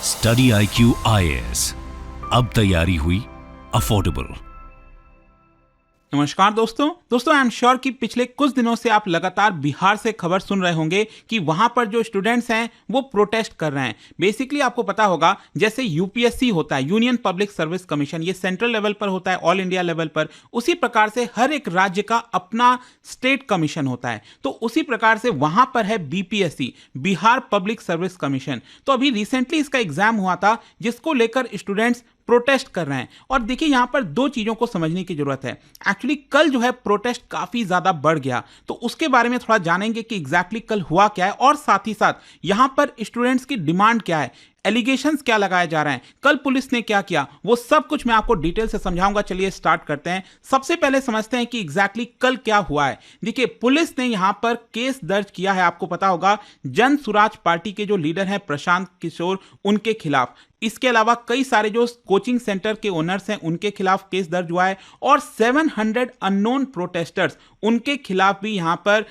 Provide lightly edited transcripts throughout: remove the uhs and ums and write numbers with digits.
Study IQ IAS, अब तैयारी हुई अफोर्डेबल। नमस्कार दोस्तों, आई एम श्योर कि पिछले कुछ दिनों से आप लगातार बिहार से खबर सुन रहे होंगे कि वहां पर जो स्टूडेंट्स हैं वो प्रोटेस्ट कर रहे हैं। बेसिकली आपको पता होगा, जैसे यूपीएससी होता है, यूनियन पब्लिक सर्विस कमीशन, ये सेंट्रल लेवल पर होता है, ऑल इंडिया लेवल पर। उसी प्रकार से हर एक राज्य का अपना स्टेट कमीशन होता है, तो उसी प्रकार से वहां पर है BPSC, Bihar public service commission. तो अभी रिसेंटली इसका एग्जाम हुआ था, जिसको लेकर स्टूडेंट्स प्रोटेस्ट कर रहे हैं। और देखिए, यहां पर दो चीजों को समझने की जरूरत है। एक्चुअली कल जो है प्रोटेस्ट काफी ज्यादा बढ़ गया, तो उसके बारे में थोड़ा जानेंगे कि एग्जैक्टली कल हुआ क्या है, और साथ ही साथ यहां पर स्टूडेंट्स की डिमांड क्या है, एलिगेशंस क्या लगाए जा रहे हैं, कल पुलिस ने क्या किया, वो सब कुछ मैं आपको डिटेल से समझाऊंगा। चलिए स्टार्ट करते हैं। सबसे पहले समझते हैं कि एग्जैक्टली कल क्या हुआ है। देखिए, पुलिस ने यहां पर केस दर्ज किया है, आपको पता होगा, जन सुराज पार्टी के जो लीडर हैं प्रशांत किशोर, उनके खिलाफ। इसके अलावा कई सारे जो कोचिंग सेंटर के ओनर्स हैं उनके खिलाफ केस दर्ज हुआ है, और 700 अननोन प्रोटेस्टर्स, उनके खिलाफ भी यहां पर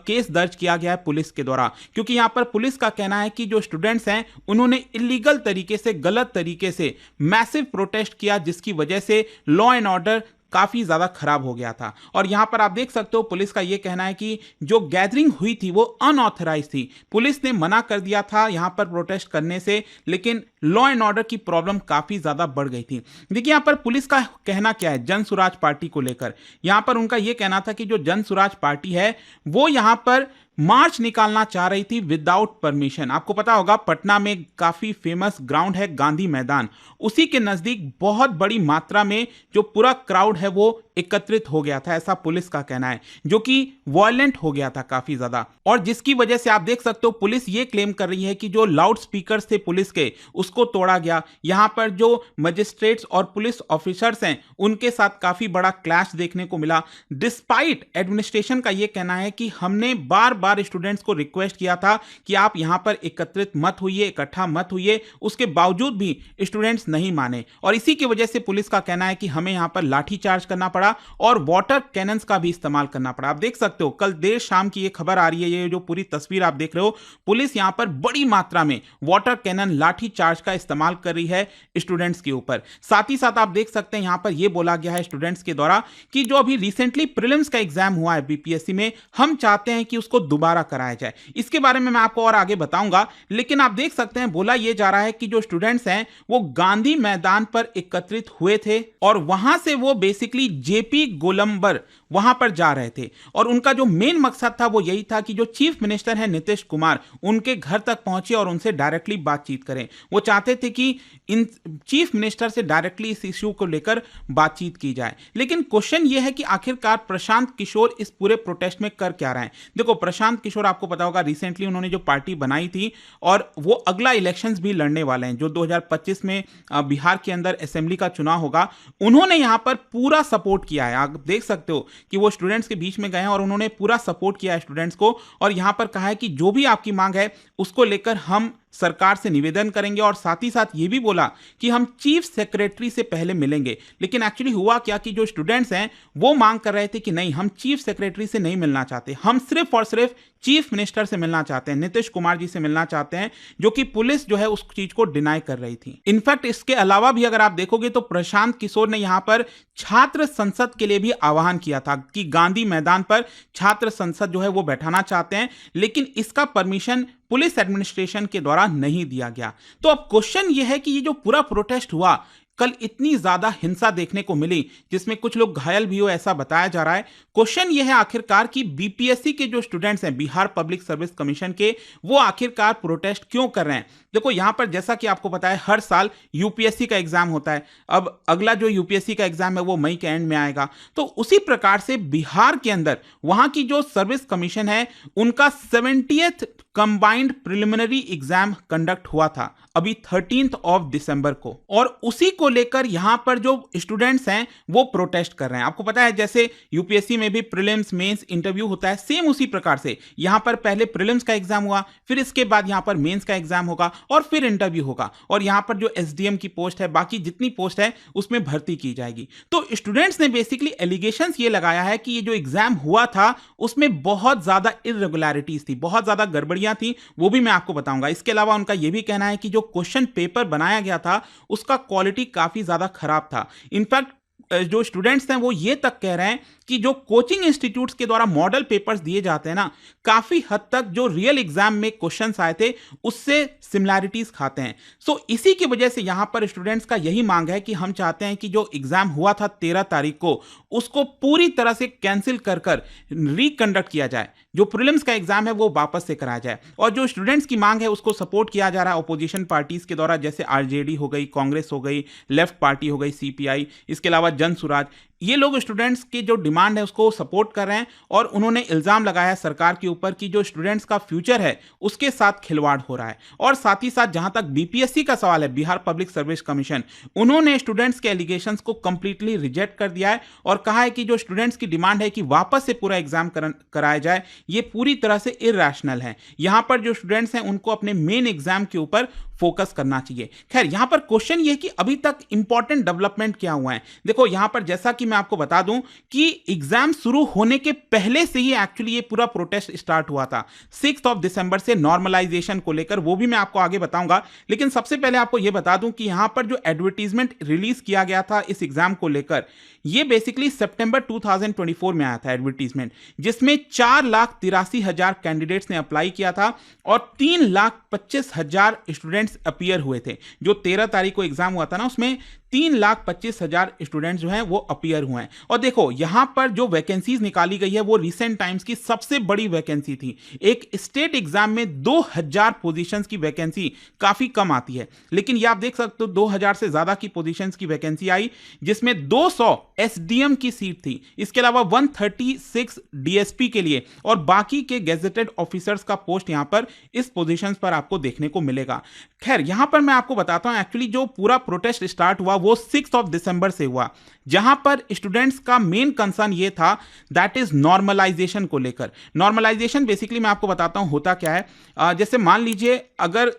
केस दर्ज किया गया है पुलिस के द्वारा। क्योंकि यहां पर पुलिस का कहना है कि जो स्टूडेंट्स हैं उन्होंने इलीगल तरीके से, गलत तरीके से मैसिव प्रोटेस्ट किया, जिसकी वजह से लॉ एंड ऑर्डर काफी ज्यादा खराब हो गया था। और यहां पर आप देख सकते हो, पुलिस का यह कहना है कि जो गैदरिंग हुई थी वो अनऑथराइज थी। पुलिस ने मना कर दिया था यहां पर प्रोटेस्ट करने से, लेकिन लॉ एंड ऑर्डर की प्रॉब्लम काफी ज्यादा बढ़ गई थी। देखिए, यहां पर पुलिस का कहना क्या है जन सुराज पार्टी को लेकर। यहां पर उनका यह कहना था कि जो जन सुराज पार्टी है वो यहां पर मार्च निकालना चाह रही थी विदाउट परमिशन। आपको पता होगा, पटना में काफी फेमस ग्राउंड है गांधी मैदान, उसी के नजदीक बहुत बड़ी मात्रा में जो पूरा क्राउड है वो एकत्रित हो गया था, ऐसा पुलिस का कहना है, जो कि वायलेंट हो गया था काफी ज्यादा। और जिसकी वजह से आप देख सकते हो, पुलिस ये क्लेम कर रही है कि जो लाउड स्पीकर्स थे पुलिस के, उसको तोड़ा गया। यहां पर जो मजिस्ट्रेट्स और पुलिस ऑफिसर्स हैं उनके साथ काफी बड़ा क्लैश देखने को मिला। डिस्पाइट एडमिनिस्ट्रेशन का यह कहना है कि हमने बार बार स्टूडेंट्स को रिक्वेस्ट किया था कि आप यहां पर एकत्रित मत होइए, इकट्ठा मत होइए, उसके बावजूद भी स्टूडेंट्स नहीं माने। और इसी की वजह से पुलिस का कहना है कि हमें यहां पर लाठी चार्ज करना पड़ा और वाटर कैनन्स का भी इस्तेमाल करना पड़ा। आप देख सकते हो, कल देर शाम की ये खबर आ रही है, ये जो पूरी तस्वीर आप देख रहे हो, पुलिस यहां पर बड़ी मात्रा में वाटर कैनन, लाठी चार्ज का इस्तेमाल कर रही है स्टूडेंट्स के ऊपर। साथ ही साथ आप देख सकते हैं यहां पर यह बोला गया है स्टूडेंट्स के द्वारा कि जो अभी रिसेंटली प्रीलिम्स का एग्जाम हुआ है बीपीएससी में, हम चाहते हैं कि उसको दोबारा कराया जाए। इसके बारे में मैं आपको और आगे बताऊंगा, लेकिन आप देख सकते हैं बोला यह जा रहा है कि जो स्टूडेंट्स हैं वो गांधी मैदान पर एकत्रित हुए थे, और वहां से वो बेसिकली जेपी गोलंबर वहां पर जा रहे थे। और उनका जो मेन मकसद था वो यही था कि जो चीफ मिनिस्टर है नीतीश कुमार, उनके घर तक पहुंचे और उनसे डायरेक्टली बातचीत करें। वो चाहते थे कि इन चीफ मिनिस्टर से डायरेक्टली इस इश्यू को लेकर बातचीत की जाए। लेकिन क्वेश्चन ये है कि आखिरकार प्रशांत किशोर इस पूरे प्रोटेस्ट में कर क्या रहे हैं। देखो, प्रशांत किशोर आपको पता होगा, रिसेंटली उन्होंने जो पार्टी बनाई थी, और वो अगला इलेक्शंस भी लड़ने वाले हैं, जो 2025 में बिहार के अंदर असेंबली का चुनाव होगा। उन्होंने यहां पर पूरा सपोर्ट किया है। आप देख सकते हो कि वो स्टूडेंट्स के बीच में गए हैं और उन्होंने पूरा सपोर्ट किया है स्टूडेंट्स को, और यहां पर कहा है कि जो भी आपकी मांग है उसको लेकर हम सरकार से निवेदन करेंगे। और साथ ही साथ ये भी बोला कि हम चीफ सेक्रेटरी से पहले मिलेंगे। लेकिन एक्चुअली हुआ क्या कि जो स्टूडेंट्स हैं वो मांग कर रहे थे कि नहीं, हम चीफ सेक्रेटरी से नहीं मिलना चाहते, हम सिर्फ और सिर्फ चीफ मिनिस्टर से मिलना चाहते हैं, नीतीश कुमार जी से मिलना चाहते हैं, जो कि पुलिस जो है उस चीज को डिनाई कर रही थी। इनफैक्ट इसके अलावा भी अगर आप देखोगे तो प्रशांत किशोर ने यहां पर छात्र संसद के लिए भी आह्वान किया था कि गांधी मैदान पर छात्र संसद जो है वो बैठाना चाहते हैं, लेकिन इसका परमिशन पुलिस एडमिनिस्ट्रेशन के द्वारा नहीं दिया गया। तो अब क्वेश्चन यह है कि ये जो पूरा प्रोटेस्ट हुआ, कल इतनी ज्यादा हिंसा देखने को मिली, जिसमें कुछ लोग घायल भी हो, ऐसा बताया जा रहा है। क्वेश्चन यह है आखिरकार कि बीपीएससी के जो स्टूडेंट्स हैं, बिहार पब्लिक सर्विस कमीशन के, वो आखिरकार प्रोटेस्ट क्यों कर रहे हैं। देखो, यहां पर जैसा कि आपको पता है, हर साल यूपीएससी का एग्जाम होता है। अब अगला जो यूपीएससी का एग्जाम है वो मई के एंड में आएगा। तो उसी प्रकार से बिहार के अंदर वहां की जो सर्विस कमीशन है, उनका 70th combined preliminary exam conduct हुआ था अभी 13 दिसंबर को, और उसी को लेकर यहां पर जो स्टूडेंट्स हैं वो प्रोटेस्ट कर रहे हैं। आपको पता है, जैसे यूपीएससी में भी प्रीलिम्स, मेंस, इंटरव्यू होता है, सेम उसी प्रकार से यहां पर पहले प्रीलिम्स का एग्जाम हुआ, फिर इसके बाद यहां पर मेंस का एग्जाम होगा, और फिर इंटरव्यू होगा, और यहां पर जो एसडीएम की पोस्ट है, बाकी जितनी पोस्ट है उसमें भर्ती की जाएगी। तो स्टूडेंट्स ने बेसिकली एलिगेशंस ये लगाया है कि ये जो एग्जाम हुआ था उसमें बहुत ज्यादा इरेगुलरिटीज थी, बहुत ज्यादा गड़बड़ी गड़बड़ियां थी वो भी मैं आपको बताऊंगा। इसके अलावा उनका यह भी कहना है कि जो क्वेश्चन पेपर बनाया गया था उसका क्वालिटी काफी ज्यादा खराब था। इनफैक्ट जो स्टूडेंट्स हैं वो ये तक कह रहे हैं कि जो कोचिंग इंस्टीट्यूट्स के द्वारा मॉडल पेपर्स दिए जाते हैं ना, काफी हद तक जो रियल एग्जाम में क्वेश्चंस आए थे उससे सिमिलैरिटीज खाते हैं। सो इसी की वजह से यहां पर स्टूडेंट्स का यही मांग है कि हम चाहते हैं कि जो एग्जाम हुआ था 13 तारीख को उसको पूरी तरह से कैंसिल कर रिकंडक्ट किया जाए। जो प्रीलिम्स का एग्जाम है वो वापस से कराया जाए, और जो स्टूडेंट्स की मांग है उसको सपोर्ट किया जा रहा है अपोजिशन पार्टीज के द्वारा, जैसे आरजेडी हो गई, कांग्रेस हो गई, लेफ्ट पार्टी हो गई सीपीआई, इसके अलावा जन सुराज। ये लोग स्टूडेंट्स की जो डिमांड है उसको सपोर्ट कर रहे हैं, और उन्होंने इल्जाम लगाया है सरकार के ऊपर कि जो स्टूडेंट्स का फ्यूचर है उसके साथ खिलवाड़ हो रहा है। और साथ ही साथ जहां तक बीपीएससी का सवाल है, बिहार पब्लिक सर्विस कमीशन, उन्होंने स्टूडेंट्स के एलिगेशंस को कंप्लीटली रिजेक्ट कर दिया है और कहा है कि जो स्टूडेंट्स की डिमांड है कि वापस से पूरा एग्जाम कराया जाए, ये पूरी तरह से इरैशनल है। यहां पर जो स्टूडेंट्स हैं उनको अपने मेन एग्जाम के ऊपर फोकस करना चाहिए। खैर, यहां पर क्वेश्चन ये कि अभी तक इंपॉर्टेंट डेवलपमेंट क्या हुआ है। देखो यहां पर जैसा कि मैं आपको बता दूं कि एग्जाम शुरू होने के पहले से ही एक्चुअली ये पूरा प्रोटेस्ट स्टार्ट हुआ था 6 दिसंबर से नॉर्मलाइजेशन को लेकर, वो भी मैं आपको आगे बताऊंगा। लेकिन सबसे पहले आपको यह बता दूं कि यहां पर जो एडवर्टीजमेंट रिलीज किया गया था इस एग्जाम को लेकर, ये बेसिकली सितंबर 2024 में आया था एडवर्टीजमेंट, जिसमें 4,83,000 कैंडिडेट्स ने अप्लाई किया था और 3,25,000 स्टूडेंट्स अपीयर हुए थे। जो 13 तारीख को एग्जाम हुआ था ना, उसमें 3,25,000 स्टूडेंट्स जो हैं वो अपीयर हुए हैं। और देखो यहां पर जो वैकेंसीज निकाली गई है वो रिसेंट टाइम्स की सबसे बड़ी वैकेंसी थी। एक स्टेट एग्जाम में 2,000 पोजीशंस की वैकेंसी काफी कम आती है, लेकिन ये आप देख सकते हो 2,000 से ज्यादा की पोजीशंस की वैकेंसी आई, जिसमें 200 एसडीएम की सीट थी, इसके अलावा 136 डीएसपी के लिए, और बाकी के गेजेटेड ऑफिसर्स का पोस्ट यहां पर इस पोजीशंस पर आपको देखने को मिलेगा। खैर, यहां पर मैं आपको बताता हूं एक्चुअली जो पूरा प्रोटेस्ट स्टार्ट हुआ वो 6 दिसंबर से हुआ, जहां पर स्टूडेंट्स का मेन कंसर्न ये था, दैट इज नॉर्मलाइजेशन को लेकर। नॉर्मलाइजेशन बेसिकली मैं आपको बताता हूं होता क्या है। जैसे मान लीजिए अगर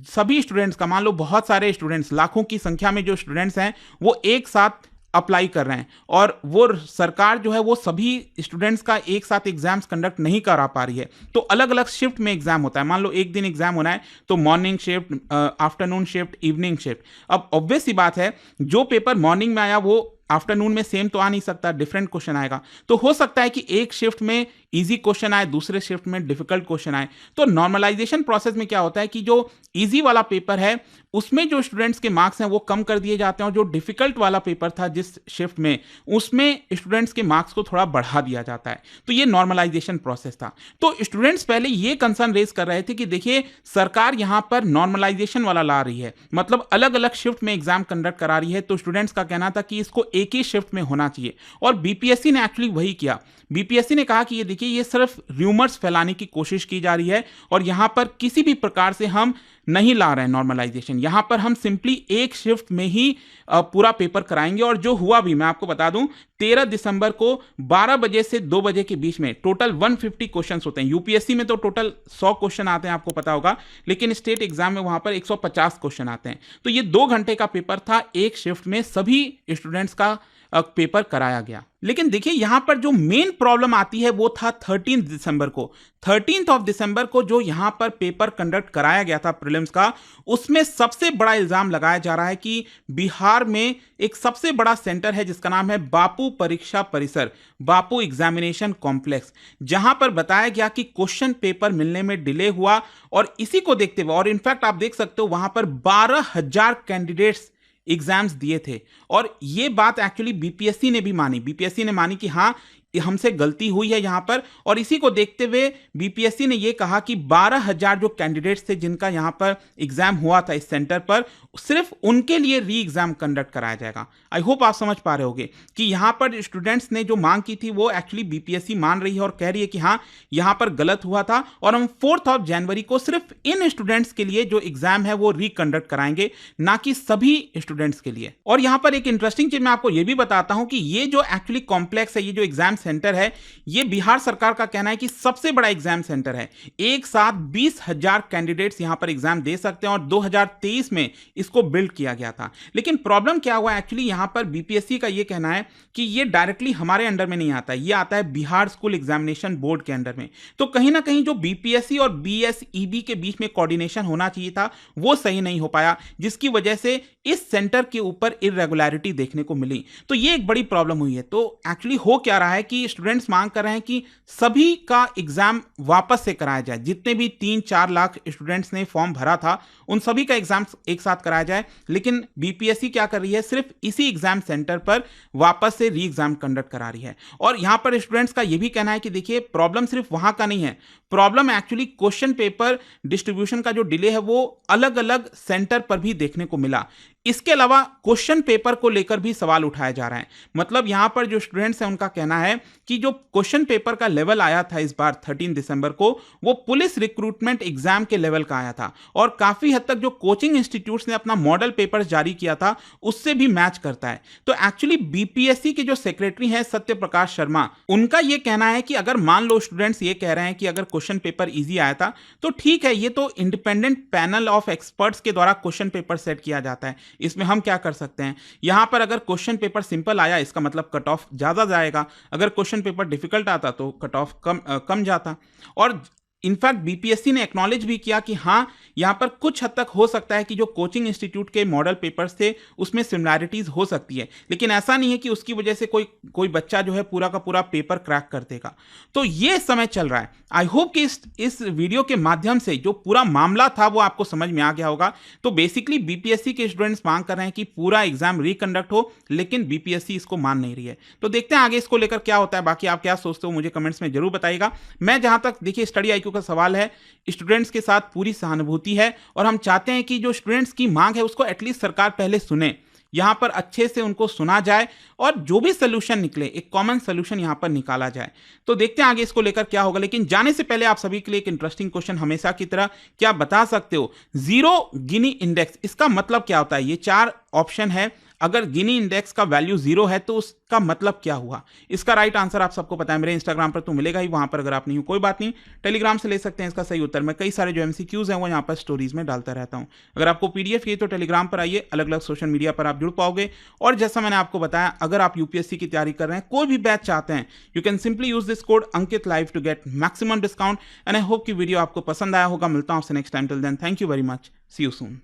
सभी स्टूडेंट्स का, मान लो बहुत सारे स्टूडेंट्स, लाखों की संख्या में जो स्टूडेंट्स हैं वो एक साथ अप्लाई कर रहे हैं, और वो सरकार जो है वो सभी स्टूडेंट्स का एक साथ एग्जाम्स कंडक्ट नहीं करा पा रही है, तो अलग अलग शिफ्ट में एग्जाम होता है। मान लो एक दिन एग्जाम होना है तो morning shift, afternoon shift, evening shift. अब ऑब्वियस सी बात है, जो पेपर मॉर्निंग में आया वो आफ्टरनून में सेम तो आ नहीं सकता, डिफरेंट क्वेश्चन आएगा। तो हो सकता है कि एक शिफ्ट में इजी क्वेश्चन आए, दूसरे शिफ्ट में डिफिकल्ट क्वेश्चन आए। तो नॉर्मलाइजेशन प्रोसेस में क्या होता है कि जो इजी वाला पेपर है उसमें जो स्टूडेंट्स के मार्क्स हैं वो कम कर दिए जाते हैं, और जो डिफिकल्ट वाला पेपर था जिस शिफ्ट में, उसमें स्टूडेंट्स के मार्क्स को थोड़ा बढ़ा दिया जाता है। तो ये नॉर्मलाइजेशन प्रोसेस था। तो स्टूडेंट्स पहले ये कंसर्न रेज कर रहे थे कि देखिए सरकार यहां पर नॉर्मलाइजेशन वाला ला रही है, मतलब अलग अलग शिफ्ट में एग्जाम कंडक्ट करा रही है। तो स्टूडेंट्स का कहना था कि इसको एक ही शिफ्ट में होना चाहिए, और बीपीएससी ने एक्चुअली वही किया। बीपीएससी ने कहा कि ये देखिए ये सिर्फ र्यूमर्स फैलाने की कोशिश की जा रही है, और यहां पर किसी भी प्रकार से हम नहीं ला रहे हैं नॉर्मलाइजेशन। यहां पर हम सिंपली एक शिफ्ट में ही पूरा पेपर कराएंगे। और जो हुआ भी, मैं आपको बता दूं, 13 दिसंबर को 12 बजे से 2 बजे के बीच में टोटल 150 क्वेश्चंस होते हैं। यूपीएससी में तो टोटल 100 क्वेश्चन आते हैं, आपको पता होगा, लेकिन स्टेट एग्जाम में वहां पर 150 क्वेश्चन आते हैं। तो ये 2 घंटे का पेपर था, एक शिफ्ट में सभी स्टूडेंट्स का पेपर कराया गया। लेकिन देखिए यहां पर जो मेन प्रॉब्लम आती है वो था 13 दिसंबर को। 13 दिसंबर को जो यहां पर पेपर कंडक्ट कराया गया था प्रीलिम्स का, उसमें सबसे बड़ा इल्जाम लगाया जा रहा है कि बिहार में एक सबसे बड़ा सेंटर है जिसका नाम है बापू परीक्षा परिसर, बापू एग्जामिनेशन कॉम्प्लेक्स, जहां पर बताया गया कि क्वेश्चन पेपर मिलने में डिले हुआ। और इसी को देखते हुए, और इनफैक्ट आप देख सकते हो वहां पर 12,000 कैंडिडेट्स एग्जाम्स दिए थे, और ये बात एक्चुअली बीपीएससी ने भी मानी। बीपीएससी ने मानी कि हाँ हमसे गलती हुई है यहां पर, और इसी को देखते हुए बीपीएससी ने यह कहा कि 12,000 जो कैंडिडेट्स थे जिनका यहां पर एग्जाम हुआ था इस सेंटर पर, सिर्फ उनके लिए री एग्जाम कंडक्ट कराया जाएगा। आई होप आप समझ पा रहे होंगे कि यहां पर स्टूडेंट्स ने जो मांग की थी वो एक्चुअली बीपीएससी मान रही है और कह रही है कि हाँ यहां पर गलत हुआ था, और हम 4 जनवरी को सिर्फ इन स्टूडेंट्स के लिए जो एग्जाम है वो रिकंडक्ट कराएंगे, ना कि सभी स्टूडेंट्स के लिए। और यहां पर एक इंटरेस्टिंग चीज मैं आपको यह भी बताता हूं कि ये जो एक्चुअली कॉम्प्लेक्स है, ये जो एग्जाम सेंटर है, ये बिहार सरकार का कहना है कि सबसे बड़ा एग्जाम सेंटर है। एक साथ 20,000 कैंडिडेट्स यहां पर एग्जाम दे सकते हैं और 2023 में इसको बिल्ड किया गया था। लेकिन प्रॉब्लम क्या हुआ, एक्चुअली यहां पर बीपीएससी का ये कहना है कि ये डायरेक्टली हमारे अंडर में नहीं आता, ये आता है बिहार स्कूल एग्जामिनेशन बोर्ड के अंडर में। तो कहीं ना कहीं जो बीपीएससी और बीएसईबी के बीच में कोऑर्डिनेशन होना चाहिए था वो सही नहीं हो पाया, जिसकी वजह से इस सेंटर के ऊपर इरेगुलरिटी देखने को मिली। तो ये एक बड़ी प्रॉब्लम हुई है। तो एक्चुअली हो क्या रहा है कि स्टूडेंट्स मांग कर रहे हैं कि सभी का एग्जाम वापस से कराया जाए। जितने भी 3-4 लाख स्टूडेंट्स ने फॉर्म भरा था उन सभी का एग्जाम एक साथ कराया जाए। लेकिन बीपीएससी क्या कर रही है, सिर्फ इसी एग्जाम सेंटर पर वापस से री एग्जाम कंडक्ट करा रही है। और यहां पर स्टूडेंट्स का यह भी कहना है कि देखिए प्रॉब्लम सिर्फ वहां का नहीं है, problem actually question paper distribution का जो डिले है वो अलग अलग सेंटर पर भी देखने को मिला। इसके अलावा क्वेश्चन पेपर को लेकर भी सवाल उठाया जा रहा है। मतलब यहां पर जो स्टूडेंट्स हैं उनका कहना है कि जो क्वेश्चन पेपर का लेवल आया था इस बार 13 दिसंबर को, वो पुलिस रिक्रूटमेंट एग्जाम के लेवल का आया था और काफी हद तक जो कोचिंग इंस्टीट्यूट्स ने अपना मॉडल पेपर जारी किया था उससे भी मैच करता है। तो एक्चुअली बीपीएससी के जो सेक्रेटरी हैं सत्य प्रकाश शर्मा, उनका यह कहना है कि अगर मान लो स्टूडेंट्स ये कह रहे हैं कि अगर क्वेश्चन पेपर इजी आया था तो ठीक है, ये तो इंडिपेंडेंट पैनल ऑफ एक्सपर्ट्स के द्वारा क्वेश्चन पेपर सेट किया जाता है, इसमें हम क्या कर सकते हैं। यहां पर अगर क्वेश्चन पेपर सिंपल आया इसका मतलब कट ऑफ ज्यादा जाएगा, अगर क्वेश्चन पेपर डिफिकल्ट आता तो कट ऑफ कम जाता। और इनफैक्ट बीपीएससी ने एक्नॉलेज भी किया कि हाँ, यहां पर कुछ हद तक हो सकता है कि जो कोचिंग इंस्टीट्यूट के मॉडल पेपर्स थे उसमें सिमिलैरिटीज हो सकती है, लेकिन ऐसा नहीं है कि उसकी वजह से कोई बच्चा जो है पूरा का पूरा पेपर क्रैक कर देगा। तो ये समय चल रहा है। आई होप कि इस वीडियो के माध्यम से जो पूरा मामला था वो आपको समझ में आ गया होगा। तो बेसिकली बीपीएससी के स्टूडेंट्स मांग कर रहे हैं कि पूरा एग्जाम रिकंडक्ट हो, लेकिन बीपीएससी इसको मान नहीं रही है। तो देखते हैं आगे इसको लेकर क्या होता है। बाकी आप क्या सोचते हो मुझे कमेंट्स में जरूर बताइएगा। मैं जहां तक देखिए स्टडी IQ का सवाल है, स्टूडेंट्स के साथ पूरी सहानुभूति है और हम चाहते हैं कि जो स्टूडेंट्स की मांग है उसको एटलीस्ट सरकार पहले सुने, यहां पर अच्छे से उनको सुना जाए और जो भी सोल्यूशन निकले एक कॉमन सोल्यूशन यहां पर निकाला जाए। तो देखते हैं आगे इसको लेकर क्या होगा। लेकिन जाने से पहले आप सभी के लिए एक इंटरेस्टिंग क्वेश्चन हमेशा की तरह, क्या बता सकते हो जीरो गिनी इंडेक्स इसका मतलब क्या होता है? ये 4 ऑप्शन है। अगर गिनी इंडेक्स का वैल्यू 0 है तो उसका मतलब क्या हुआ? इसका राइट आंसर आप सबको पता है, मेरे इंस्टाग्राम पर तो मिलेगा ही, वहां पर अगर आप नहीं हो कोई बात नहीं, टेलीग्राम से ले सकते हैं इसका सही उत्तर। मैं कई सारे जो MCQs हैं वो यहाँ पर स्टोरीज में डालता रहता हूँ। अगर आपको PDF चाहिए तो टेलीग्राम पर आइए, अलग अलग सोशल मीडिया पर आप जुड़ पाओगे। और जैसा मैंने आपको बताया, अगर आप UPSC की तैयारी कर रहे हैं, कोई भी बैच चाहते हैं, you can simply use this code Ankit live to get maximum discount. And I hope कि वीडियो आपको पसंद आया होगा। मिलता हूं आपसे next time. Till then thank you very much, see you soon.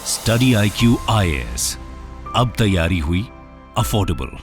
Study IQ IAS, अब तैयारी हुई अफोर्डेबल।